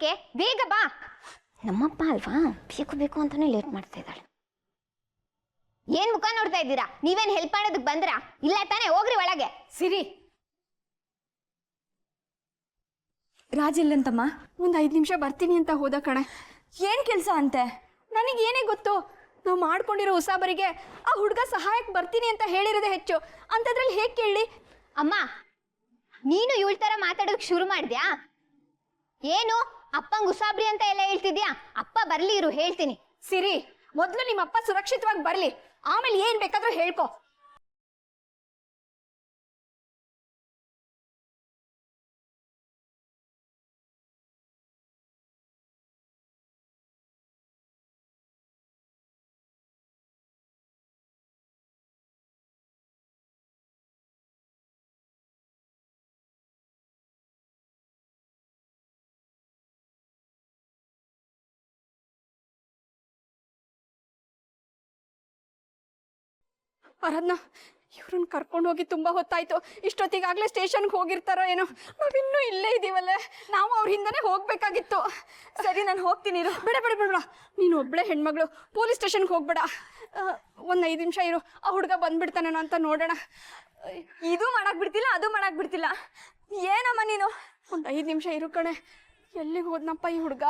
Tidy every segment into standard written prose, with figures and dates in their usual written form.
ಯಾಕೆ? ಬೇಗ ಬಾ. ನಮ್ಮಪ್ಪ ಅಲ್ವಾ, ಬೇಕು ಅಂತಾನೆ ಲೇಟ್ ಮಾಡ್ತಾ ಇದ್ದಾಳೆ. ಏನ್ ಮುಖ ನೋಡ್ತಾ ಇದ್ದೀರಾ? ನೀವೇನ್ ಹೆಲ್ಪ್ ಮಾಡೋದಕ್ಕೆ ಬಂದ್ರಾ? ಇಲ್ಲ ತಾನೇ, ಹೋಗ್ರಿ ಒಳಗೆ. ಸಿರಿ, ರಾಜ್ ಇಲ್ಲಂತಮ್ಮ. ಒಂದು 5 ನಿಮಿಷ ಬರ್ತೀನಿ ಅಂತ ಹೋದ ಕಣೆ. ಏನ್ ಕೆಲಸ ಅಂತೆ? ನನಗೇನೇ ಗೊತ್ತು? ನಾವು ಮಾಡ್ಕೊಂಡಿರೋ ಉಸಾಬರಿಗೆ ಆ ಹುಡುಗ ಸಹಾಯಕ್ಕೆ ಬರ್ತೀನಿ ಅಂತ ಹೇಳಿರೋದೇ ಹೆಚ್ಚು. ಅಂಥದ್ರಲ್ಲಿ ಹೇಗೆ ಕೇಳಿ? ಅಮ್ಮ, ನೀನು ಇವಳ ತರ ಮಾತಾಡೋದಕ್ಕೆ ಶುರು ಮಾಡಿದ್ಯಾ? ಏನು ಅಪ್ಪಂಗ್ ಉಸಾಬ್ರಿ ಅಂತ ಎಲ್ಲ ಹೇಳ್ತಿದ್ಯಾ? ಅಪ್ಪ ಬರ್ಲಿ ಇರು, ಹೇಳ್ತೀನಿ. ಸಿರಿ, ಮೊದಲು ನಿಮ್ಮಪ್ಪ ಸುರಕ್ಷಿತವಾಗಿ ಬರ್ಲಿ, ಆಮೇಲೆ ಏನ್ ಬೇಕಾದ್ರೂ ಹೇಳ್ಕೊ. ಆರಾಧನಾ, ಇವ್ರನ್ನ ಕರ್ಕೊಂಡು ಹೋಗಿ ತುಂಬಾ ಹೊತ್ತಾಯ್ತು. ಇಷ್ಟೊತ್ತಿಗಾಗ್ಲೇ ಸ್ಟೇಷನ್ಗೆ ಹೋಗಿರ್ತಾರೋ ಏನೋ. ನಾವಿನ್ನೂ ಇಲ್ಲೇ ಇದೀವಲ್ಲೇ. ನಾವು ಅವ್ರ ಹಿಂದನೇ ಹೋಗ್ಬೇಕಾಗಿತ್ತು. ಸರಿ, ನಾನು ಹೋಗ್ತೀನಿ. ಬೇಡ ಬೇಡ ಬೇಡ, ನೀನು ಒಬ್ಳೆ ಹೆಣ್ಮಗಳು, ಪೊಲೀಸ್ ಸ್ಟೇಷನ್ಗೆ ಹೋಗ್ಬೇಡ. ಒಂದು 5 ನಿಮಿಷ ಇರು, ಆ ಹುಡುಗ ಬಂದ್ಬಿಡ್ತಾನೇನೋ ಅಂತ ನೋಡೋಣ. ಇದು ಮಾಡಕ್ ಬಿಡ್ತಿಲ್ಲ, ಅದು ಮಾಡಕ್ ಬಿಡ್ತಿಲ್ಲ. ಏನಮ್ಮ ನೀನು? ಒಂದು 5 ನಿಮಿಷ ಇರು ಕಣೆ. ಎಲ್ಲಿಗೆ ಹೋದ್ನಪ್ಪ ಈ ಹುಡುಗ?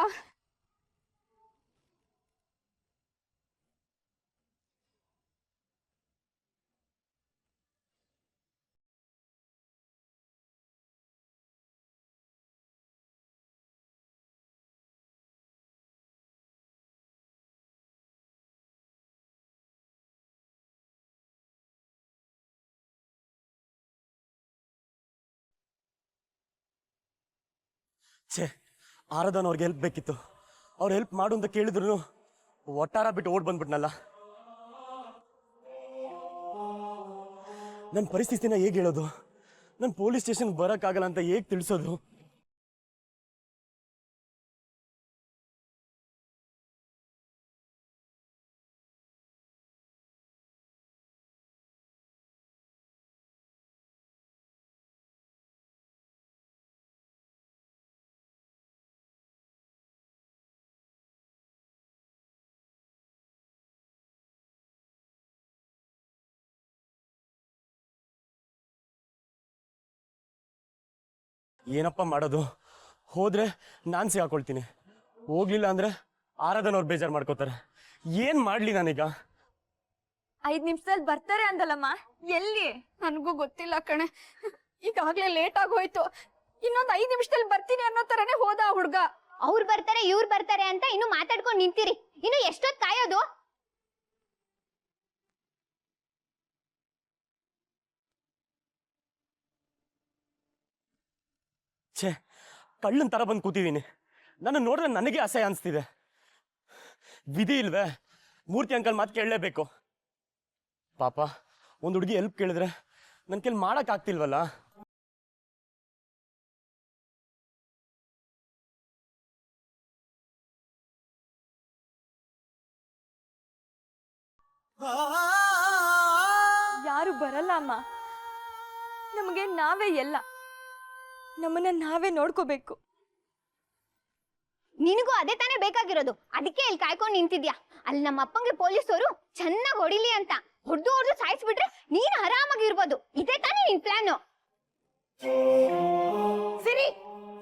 ಛೇ, ಆರಾಧನ್ ಅವ್ರಿಗೆ ಹೆಲ್ಪ್ ಬೇಕಿತ್ತು. ಅವ್ರು ಹೆಲ್ಪ್ ಮಾಡು ಅಂತ ಕೇಳಿದ್ರು ಒಟ್ಟಾರ ಬಿಟ್ಟು ಓಡ್ ಬಂದ್ಬಿಟ್ನಲ್ಲ. ನನ್ನ ಪರಿಸ್ಥಿತಿನ ಹೇಗೆ ಹೇಳೋದು? ನಾನು ಪೊಲೀಸ್ ಸ್ಟೇಷನ್ಗೆ ಬರೋಕ್ಕಾಗಲ್ಲ ಅಂತ ಹೇಗೆ ತಿಳಿಸೋದು? ಏನಪ್ಪ ಮಾಡೋದು? ಹೋದ್ರೆ ನಾನು ಸಿಗಾಕೊಳ್ತೀನಿ, ಹೋಗ್ಲಿಲ್ಲ ಅಂದ್ರೆ ಆರಾಧನ್ ಅವ್ರು ಬೇಜಾರು ಮಾಡ್ಕೋತಾರೆ. ಏನ್ ಮಾಡ್ಲಿ ನಾನೀಗ? 5 ನಿಮಿಷದಲ್ಲಿ ಬರ್ತಾರೆ ಅಂದಲ್ಲಮ್ಮ, ಎಲ್ಲಿ? ನನಗೂ ಗೊತ್ತಿಲ್ಲ ಕಣೆ. ಈಗಾಗ್ಲೇ ಲೇಟ್ ಆಗೋಯ್ತು. ಇನ್ನೊಂದು 5 ನಿಮಿಷದಲ್ಲಿ ಬರ್ತೀನಿ ಅನ್ನೋ ತರನೇ ಹೋದ ಆ ಹುಡುಗ. ಅವ್ರು ಬರ್ತಾರೆ ಇವ್ರು ಬರ್ತಾರೆ ಅಂತ ಇನ್ನು ಮಾತಾಡ್ಕೊಂಡು ನಿಂತಿರಿ. ಇನ್ನು ಎಷ್ಟೊತ್ತು ಕಾಯೋದು? ಛೇ, ಕಳ್ಳನ್ ತರ ಬಂದು ಕೂತಿದ್ದೀನಿ. ನನ್ನ ನೋಡ್ರೆ ನನಗೆ ಅಸಹ್ಯ ಅನಿಸ್ತಿದೆ. ವಿಧಿ ಇಲ್ವೇ? ಮೂರ್ತಿ ಅಂಕಲ್ ಮಾತು ಕೇಳಲೇಬೇಕು. ಪಾಪ, ಒಂದು ಹುಡುಗಿ ಹೆಲ್ಪ್ ಕೇಳಿದ್ರೆ ನನ್ನ ಕೈಲಿ ಮಾಡಕ್ ಆಗ್ತಿಲ್ವಲ್ಲ. ಯಾರು ಬರಲ್ಲ ಅಮ್ಮ. ನಮಗೆ ನಾವೇ ಎಲ್ಲ, ನಮ್ಮನ್ನ ನಾವೇ ನೋಡ್ಕೋಬೇಕು. ನಿನಗೂ ಅದೇ ತಾನೇ ಬೇಕಾಗಿರೋದು. ಅದಕ್ಕೆ ಇಲ್ಲಿ ಕಾಯ್ಕೊಂಡು ನಿಂತಿದ್ಯಾ. ಅಲ್ಲಿ ನಮ್ಮ ಅಪ್ಪಂಗೆ ಪೊಲೀಸರು ಚೆನ್ನಾಗಿ ಹೊಡಿಲಿ ಅಂತ ಹೊಡೆದು ಸಾಯಿಸ್ಬಿಟ್ರೆ ನೀನು ಆರಾಮಾಗಿರ್ಬೋದು. ಇದೇ ತಾನೇ ನಿನ್ ಪ್ಲಾನು. ಸಿರಿ,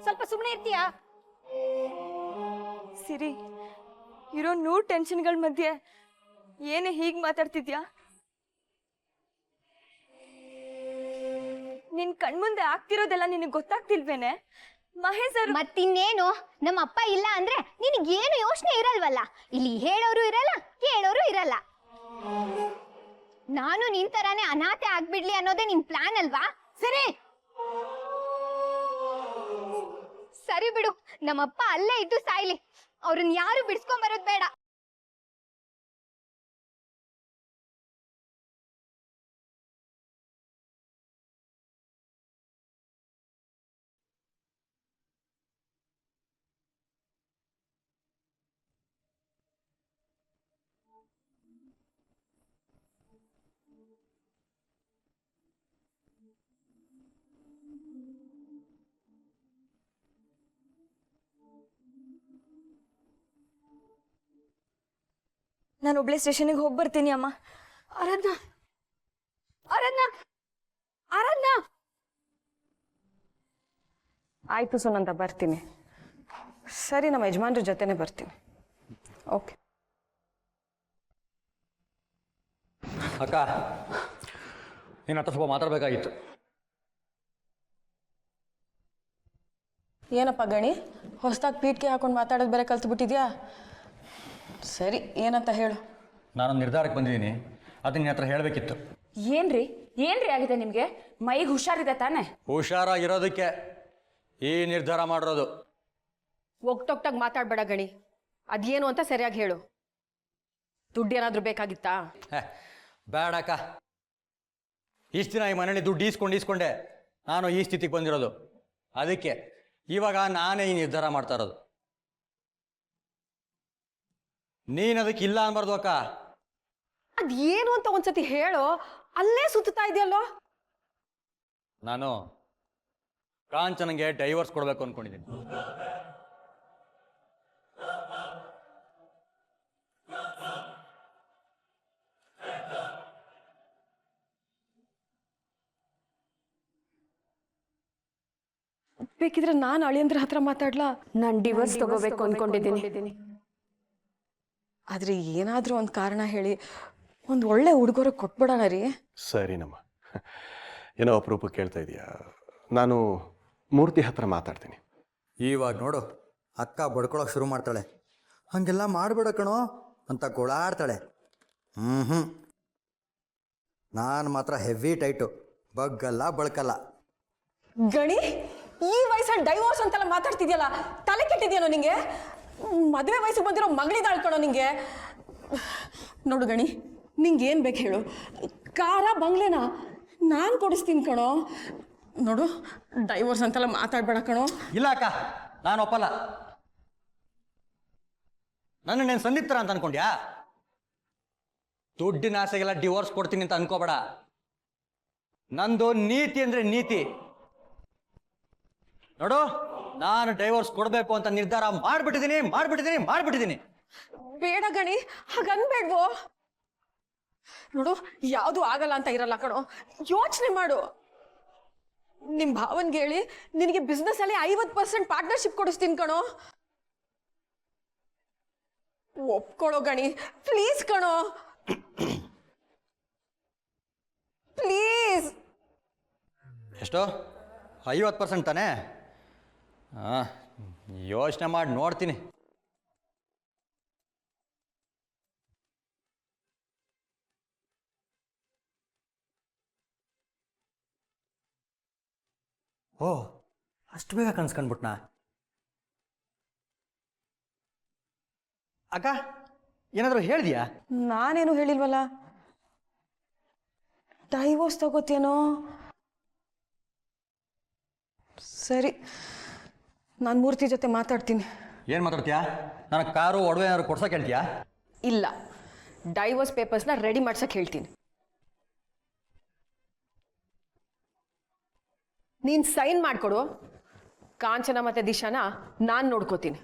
ಸ್ವಲ್ಪ ಸುಮ್ಮನೆ ಇರ್ತೀಯಾ? ಸಿರಿ, ಇರೋ 100 ಟೆನ್ಷನ್ಗಳ ಮಧ್ಯೆ ಏನೇ ಹೀಗೆ ಮಾತಾಡ್ತಿದ್ಯಾ? ನಿನ್ ಕಣ್ಮುಂದೆ ಆಗ್ತಿರೋದೆಲ್ಲ ನಿನಗೆ ಗೊತ್ತಾಗ್ತಿಲ್ವೇನೆ? ಮಹೇಶ್ ಅವರು ಮತ್ತಿನ್ನೇನು, ನಮ್ಮ ಅಪ್ಪ ಇಲ್ಲ ಅಂದ್ರೆ ನಿನಗೇನು ಯೋಚನೆ ಇರಲ್ವಲ್ಲ. ಇಲ್ಲಿ ಹೇಳೋರು ಇರಲ್ಲ, ಕೇಳೋರು ಇರಲ್ಲ. ನಾನು ನಿನ್ ತರಾನೇ ಅನಾಥೆ ಆಗ್ಬಿಡ್ಲಿ ಅನ್ನೋದೇ ನಿನ್ ಪ್ಲಾನ್ ಅಲ್ವಾ? ಸರಿ ಬಿಡು, ನಮ್ಮಪ್ಪ ಅಲ್ಲೇ ಇದ್ದು ಸಾಯ್ಲಿ. ಅವ್ರನ್ನ ಯಾರು ಬಿಡ್ಸ್ಕೊಂಡ್ ಬರೋದ್ ಬೇಡ. ನಾನು ಒಬ್ಳೆ ಸ್ಟೇಷನಿಗೆ ಹೋಗಿ ಬರ್ತೀನಿ ಅಮ್ಮ. ಆರಾಧ್ನ ಆರಾಧ್ನ ಆರಾಧ್ನ ಆಯ್ತು ಸುನಂದ, ಬರ್ತೀನಿ. ಸರಿ, ನಮ್ಮ ಯಜಮಾನ್ರ ಜೊತೆನೆ ಬರ್ತೀನಿ. ಓಕೆ. ಅಕ್ಕ, ನಿನ್ನ ಹತ್ರ ಸ್ವಲ್ಪ ಮಾತಾಡಬೇಕಾಗಿತ್ತು. ಏನಪ್ಪ ಗಣಿ, ಹೊಸ್ದಾಗಿ ಪೀಠಕ್ಕೆ ಹಾಕೊಂಡು ಮಾತಾಡೋದು ಬೇರೆ ಕಲ್ತ್ಬಿಟ್ಟಿದ್ಯಾ? ಸರಿ, ಏನಂತ ಹೇಳು. ನಾನೊಂದು ನಿರ್ಧಾರಕ್ಕೆ ಬಂದಿದ್ದೀನಿ, ಅದನ್ನ ನಿನ್ನ ಹತ್ರ ಹೇಳಬೇಕಿತ್ತು. ಏನ್ರಿ ಆಗಿದೆ ನಿಮಗೆ? ಮೈಗೆ ಹುಷಾರಿದೆ ತಾನೆ? ಹುಷಾರಾಗಿರೋದಕ್ಕೆ ಈ ನಿರ್ಧಾರ ಮಾಡಿರೋದು. ಒಗ್ಟೊಗ್ಟಾಗಿ ಮಾತಾಡಬೇಡ ಗಣಿ, ಅದೇನು ಅಂತ ಸರಿಯಾಗಿ ಹೇಳು. ದುಡ್ಡು ಏನಾದರೂ ಬೇಕಾಗಿತ್ತಾ? ಬೇಡಕ್ಕ, ಇಷ್ಟು ದಿನ ಈ ಮನೇಲಿ ದುಡ್ಡು ಈಸ್ಕೊಂಡೆ ನಾನು ಈ ಸ್ಥಿತಿಗೆ ಬಂದಿರೋದು. ಅದಕ್ಕೆ ಇವಾಗ ನಾನೇ ಈ ನಿರ್ಧಾರ ಮಾಡ್ತಾ ಇರೋದು. ನೀನು ಅದಕ್ಕೆ ಇಲ್ಲ ಅನ್ಬಾರ್ದು ಅಕ್ಕ. ಅದೇನು ಅಂತ ಒಂದ್ಸತಿ ಹೇಳು, ಅಲ್ಲೇ ಸುತ್ತಾ ಇದೆಯಲ್ಲೋ. ನಾನು ಕಾಂಚನಂಗೆ ಡೈವರ್ಸ್ ಕೊಡಬೇಕು ಅನ್ಕೊಂಡಿದ್ದೀನಿ. ಬೇಕಿದ್ರೆ ನಾನು ಅಳಿಯಂದ್ರ ಹತ್ರ ಮಾತಾಡ್ಲಾ? ನಾನು ಡಿವೋರ್ಸ್ ತಗೋಬೇಕು ಅನ್ಕೊಂಡಿದ್ದೀನಿ. ಆದ್ರೆ ಏನಾದ್ರೂ ಒಂದು ಕಾರಣ ಹೇಳಿ ಒಂದು ಒಳ್ಳೆ ಹುಡುಗರು ಕೊಟ್ಬಿಡೋಣ ರೀ. ಸರಿನಮ್ಮ, ಏನೋ ಅಪರೂಪ ಕೇಳ್ತಾ ಇದೆಯಾ? ನಾನು ಮೂರ್ತಿ ಹತ್ರ ಮಾತಾಡ್ತೀನಿ. ಇವಾಗ ನೋಡು, ಅಕ್ಕ ಬಡ್ಕೊಳಕ್ಕೆ ಶುರು ಮಾಡ್ತಾಳೆ. ಹಾಗೆಲ್ಲ ಮಾಡಬೇಡ ಕಣೋ ಅಂತ ಗೋಳಾಡ್ತಾಳೆ. ನಾನು ಮಾತ್ರ ಹೆವಿ ಟೈಟು, ಬಗ್ಗಲ್ಲ ಬಳ್ಕಲ್ಲ. ಗಣಿ, ಈ ವಯಸ್ಸಲ್ಲಿ ಡೈವೋರ್ಸ್ ಅಂತೆಲ್ಲ ಮಾತಾಡ್ತಿದ್ಯಲ್ಲ, ತಲೆ ಕೆಟ್ಟಿದ್ಯೇನೋ ನಿಂಗೆ? ಮದುವೆ ವಯಸ್ಸಿಗೆ ಬಂದಿರೋ ಮಗಳಿದಾಳ್ಕಣೋ ನಿಂಗೆ. ನೋಡು ಗಣಿ, ನಿಂಗೆ ಏನು ಬೇಕು ಹೇಳು, ಕಾರ ಬಂಗ್ಲೆನಾ ನಾನು ಕೊಡಿಸ್ತೀನಿ ಕಣೋ. ನೋಡು, ಡೈವೋರ್ಸ್ ಅಂತೆಲ್ಲ ಮಾತಾಡ್ಬೇಡ ಕಣೋ. ಇಲ್ಲ ಅಕ್ಕ, ನಾನು ಒಪ್ಪಲ್ಲ. ನನ್ನ ನೀನು ಸಂದಿಗ್ಧರ ಅಂತ ಅನ್ಕೊಂಡ್ಯಾ? ದುಡ್ಡಿನ ಆಸೆಗೆಲ್ಲ ಡಿವೋರ್ಸ್ ಕೊಡ್ತೀನಿ ಅಂತ ಅನ್ಕೋಬೇಡ. ನಂದು ನೀತಿ ಅಂದ್ರೆ ನೀತಿ. ನೋಡು, ನಾನು ಡೈವೋರ್ಸ್ ಕೊಡಬೇಕು ಅಂತ ನಿರ್ಧಾರ ಮಾಡ್ಬಿಟ್ಟಿದ್ದೀನಿ. ಬೇಡ ಗಣಿ, ಹಾಗನ್ಬೇಡ್ವೋ. ನೋಡು, ಯಾವುದು ಆಗಲ್ಲ ಅಂತ ಇರಲ್ಲ ಕಣೋ, ಯೋಚನೆ ಮಾಡು. ನಿಮ್ಮ ಭಾವನ್ಗೆ ಹೇಳಿ ನಿನಗೆ ಬಿಸ್ನೆಸ್ ಅಲ್ಲಿ 50% ಪಾರ್ಟ್ನರ್ಶಿಪ್ ಕೊಡಿಸ್ತೀನಿ ಕಣೋ. ಒಪ್ಕೊಳ್ಳೋ ಗಣಿ, ಪ್ಲೀಸ್ ಕಣೋ, ಪ್ಲೀಸ್. ಎಷ್ಟು? 50% ತಾನೇ? ಯೋಚನೆ ಮಾಡಿ ನೋಡ್ತೀನಿ. ಓ, ಅಷ್ಟು ಬೇಗ ಕನ್ಸ್ಕೊಂಡ್ಬಿಟ್ನಾ? ಅಕ್ಕ, ಏನಾದರೂ ಹೇಳಿದ್ಯಾ? ನಾನೇನು ಹೇಳಿಲ್ವಲ್ಲ. ಡೈವೋರ್ಸ್ ತಗೋತೇನೋ? ಸರಿ, ನಾನು ಮೂರ್ತಿ ಜೊತೆ ಮಾತಾಡ್ತೀನಿ. ಏನು ಮಾತಾಡ್ತೀಯಾ? ನನಗೆ ಕಾರು ಒಡವೆ ಏನಾದ್ರು ಕೊಡ್ಸೋಕೆ ಹೇಳ್ತೀಯಾ? ಇಲ್ಲ, ಡೈವೋರ್ಸ್ ಪೇಪರ್ಸ್ನ ರೆಡಿ ಮಾಡ್ಸಕ್ಕೆ ಹೇಳ್ತೀನಿ. ನೀನು ಸೈನ್ ಮಾಡಿಕೊಡು, ಕಾಂಚನ ಮತ್ತೆ ದಿಶಾನ ನಾನು ನೋಡ್ಕೋತೀನಿ.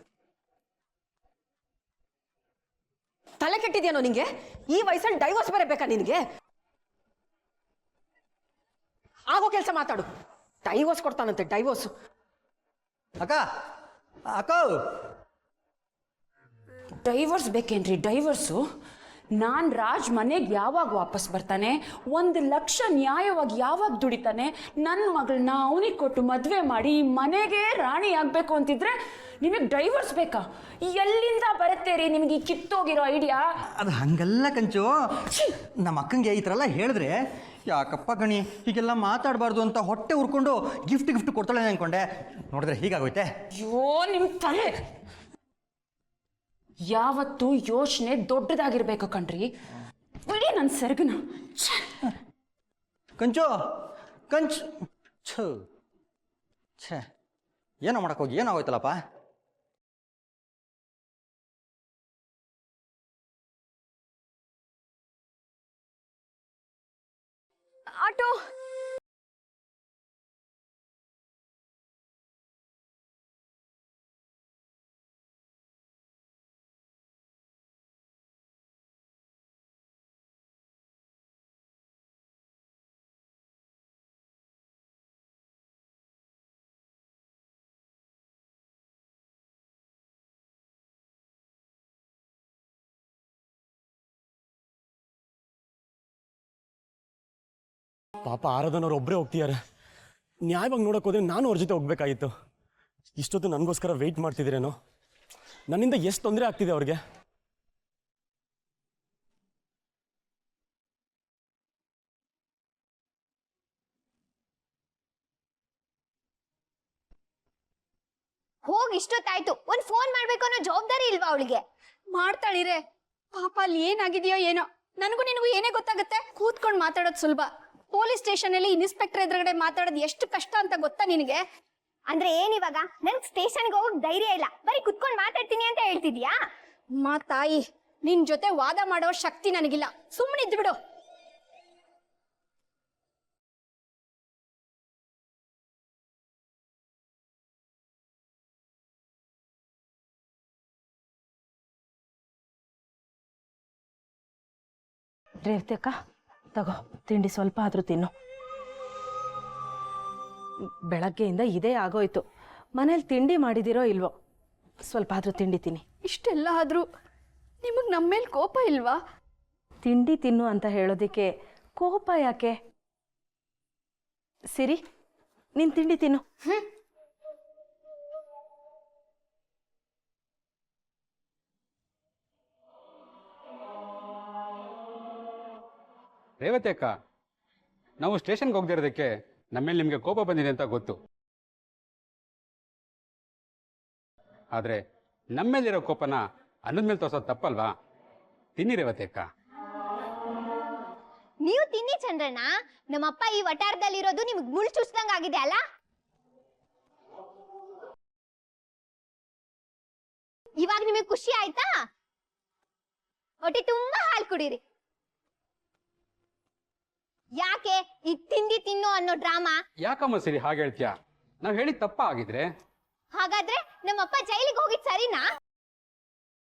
ತಲೆ ಕೆಟ್ಟಿದ್ಯಾನೋ ನಿಂಗೆ? ಈ ವಯಸ್ಸಲ್ಲಿ ಡೈವೋರ್ಸ್ ಬೇರೆ ಬೇಕಾ ನಿನಗೆ? ಆಗೋ ಕೆಲಸ ಮಾತಾಡು. ಡೈವೋರ್ಸ್ ಕೊಡ್ತಾನಂತೆ, ಡೈವೋರ್ಸ್. ಅಕ್ಕ, ಅಕ್ಕ, ಡೈವರ್ಸ್ ಬೇಕೇನ್ರಿ? ಡೈವರ್ಸು? ನಾನು ರಾಜ್ ಮನೆಗೆ ಯಾವಾಗ ವಾಪಸ್ ಬರ್ತಾನೆ, 1 ಲಕ್ಷ ನ್ಯಾಯವಾಗಿ ಯಾವಾಗ ದುಡಿತಾನೆ, ನನ್ನ ಮಗಳನ್ನ ಅವನಿಗೆ ಕೊಟ್ಟು ಮದುವೆ ಮಾಡಿ ಮನೆಗೆ ರಾಣಿ ಆಗಬೇಕು ಅಂತಿದ್ರೆ ನಿಮಗೆ ಡೈವರ್ಸ್ ಬೇಕಾ? ಎಲ್ಲಿಂದ ಬರುತ್ತೆ ರೀ ನಿಮಗೆ ಈ ಕಿತ್ತೋಗಿರೋ ಐಡಿಯಾ? ಅದು ಹಂಗಲ್ಲ ಕಂಚು. ನಮ್ಮ ಅಕ್ಕಂಗೆ ಈ ಥರ ಎಲ್ಲ ಹೇಳಿದ್ರೆ ಯಾಕಪ್ಪ ಗಣಿ ಹೀಗೆಲ್ಲ ಮಾತಾಡಬಾರ್ದು ಅಂತ ಹೊಟ್ಟೆ ಉರ್ಕೊಂಡು ಗಿಫ್ಟ್ ಕೊಡ್ತಾಳೆ ಅನ್ಕೊಂಡೆ. ನೋಡಿದ್ರೆ ಹೀಗಾಗೋಯ್ತೆ. ಅಯ್ಯೋ, ನಿಮ್ಮ ತಲೆ ಯಾವತ್ತೂ ಯೋಚನೆ ದೊಡ್ಡದಾಗಿರ್ಬೇಕು ಕಣ್ರಿ. ಬಿಡಿ ನನ್ನ ಸೆರಗನ. ಕಂಚು ಛೇ, ಏನೋ ಮಾಡೋಕ್ಕೋಗಿ ಏನಾಗೋಯ್ತಲ್ಲಪ್ಪ. ಆಟೋ ಪಾಪ ಆರಾಧನವ್ರು ಒಬ್ಬರೇ ಹೋಗ್ತಿದ್ದಾರೆ. ನ್ಯಾಯವಾಗಿ ನೋಡೋಕೆ ಹೋದ್ರೆ ನಾನು ಅವ್ರ ಜೊತೆ ಹೋಗ್ಬೇಕಾಗಿತ್ತು. ಇಷ್ಟೊತ್ತು ನನಗೋಸ್ಕರ ವೆಯ್ಟ್ ಮಾಡ್ತಿದ್ದೀರೇನೋ. ನನ್ನಿಂದ ಎಷ್ಟು ತೊಂದರೆ ಆಗ್ತಿದೆ ಅವ್ರಿಗೆ. ಹೋಗಿ ಇಷ್ಟೊತ್ತಾಯ್ತು, ಒಂದ್ ಫೋನ್ ಮಾಡ್ಬೇಕು ಅನ್ನೋ ಜವಾಬ್ದಾರಿ ಇಲ್ವಾ ಅವಳಿಗೆ? ಮಾಡ್ತಾಳಿರೆ. ಪಾಪ ಅಲ್ಲಿ ಏನಾಗಿದೆಯೋ ಏನೋ. ನನಗೂ ನಿನಗೂ ಏನೇ ಗೊತ್ತಾಗುತ್ತೆ? ಕೂತ್ಕೊಂಡು ಮಾತಾಡೋದು ಸುಲಭ. ಪೊಲೀಸ್ ಸ್ಟೇಷನ್ ಅಲ್ಲಿ ಇನ್ಸ್ಪೆಕ್ಟರ್ ಎದುರುಗಡೆ ಮಾತಾಡೋದು ಎಷ್ಟು ಕಷ್ಟ ಅಂತ ಗೊತ್ತಾ ನಿನಗೆ? ಅಂದ್ರೆ ಏನಿವಾಗ ನನ್ಗೆ ಸ್ಟೇಷನ್ಗೆ ಹೋಗಕ್ ಧೈರ್ಯ ಇಲ್ಲ, ಬರೀ ಕುತ್ಕೊಂಡು ಮಾತಾಡ್ತೀನಿ ಅಂತ ಹೇಳ್ತಿದ್ಯಾ? ಮಾ ತಾಯಿ, ನಿನ್ ಜೊತೆ ವಾದ ಮಾಡೋ ಶಕ್ತಿ ನನಗಿಲ್ಲ. ಸುಮ್ಮನೆ ಇದ್ದು ಬಿಡು. ರೇವತಿ ಅಕ್ಕ, ತಗೋ ತಿಂಡಿ ಸ್ವಲ್ಪ ಆದರೂ ತಿನ್ನು. ಬೆಳಗ್ಗೆಯಿಂದ ಇದೇ ಆಗೋಯ್ತು. ಮನೇಲಿ ತಿಂಡಿ ಮಾಡಿದಿರೋ ಇಲ್ವೋ, ಸ್ವಲ್ಪ ಆದರೂ ತಿಂಡಿ ತಿನ್ನಿ. ಇಷ್ಟೆಲ್ಲ ಆದ್ರೂ ನಿಮಗ್ ನಮ್ಮ ಮೇಲೆ ಕೋಪ ಇಲ್ವಾ? ತಿಂಡಿ ತಿನ್ನು ಅಂತ ಹೇಳೋದಕ್ಕೆ ಕೋಪ ಯಾಕೆ? ಸಿರಿ, ನೀನು ತಿಂಡಿ ತಿನ್ನು. ರೇವತಿ ಅಕ್ಕ, ನಾವು ಸ್ಟೇಷನ್ಗೆ ಹೋಗದಿರೋದಕ್ಕೆ ನಮ್ಮೇಲೆ ನಿಮಗೆ ಕೋಪ ಬಂದಿದೆ ಅಂತ ಗೊತ್ತು. ಆದರೆ ನಮ್ಮೇಲಿರೋ ಕೋಪನ ಅನ್ನದ ಮೇಲೆ ತೋರ್ಸೋದು ತಪ್ಪಲ್ವಾ? ತಿನ್ನಿ ರೇವತಿ ಅಕ್ಕ. ನೀವು ತಿನ್ನಿ ಚಂದ್ರಣ್ಣ. ನಮ್ಮಪ್ಪ ಈ ವಟಾರದಲ್ಲಿರೋದು ನಿಮ್ಗೆ ಮುಳ್ಳು ಚುಚ್ದಂಗ್ ಆಗಿದೆ ಅಲ್ಲ? ಇವಾಗ ನಿಮಗೆ ಖುಷಿ ಆಯ್ತಾ? ಹೊಟ್ಟೆ ತುಂಬಾ ಹಾಲು ಕುಡೀರಿ. ಯಾಕೆ ಈ ತಿಂಡಿ ತಿನ್ನು ಅನ್ನೋ ಡ್ರಾಮಾ? ಯಾಕಮ್ಮ ಸರಿ ಹಾಗೆ ಹೇಳ್ತೀಯಾ? ನಾವು ಹೇಳಿದ ತಪ್ಪ ಆಗಿದ್ರೆ? ಹಾಗಾದ್ರೆ ನಮ್ಮಪ್ಪ ಜೈಲಿಗೆ ಹೋಗಿದ್ ಸರಿನಾ?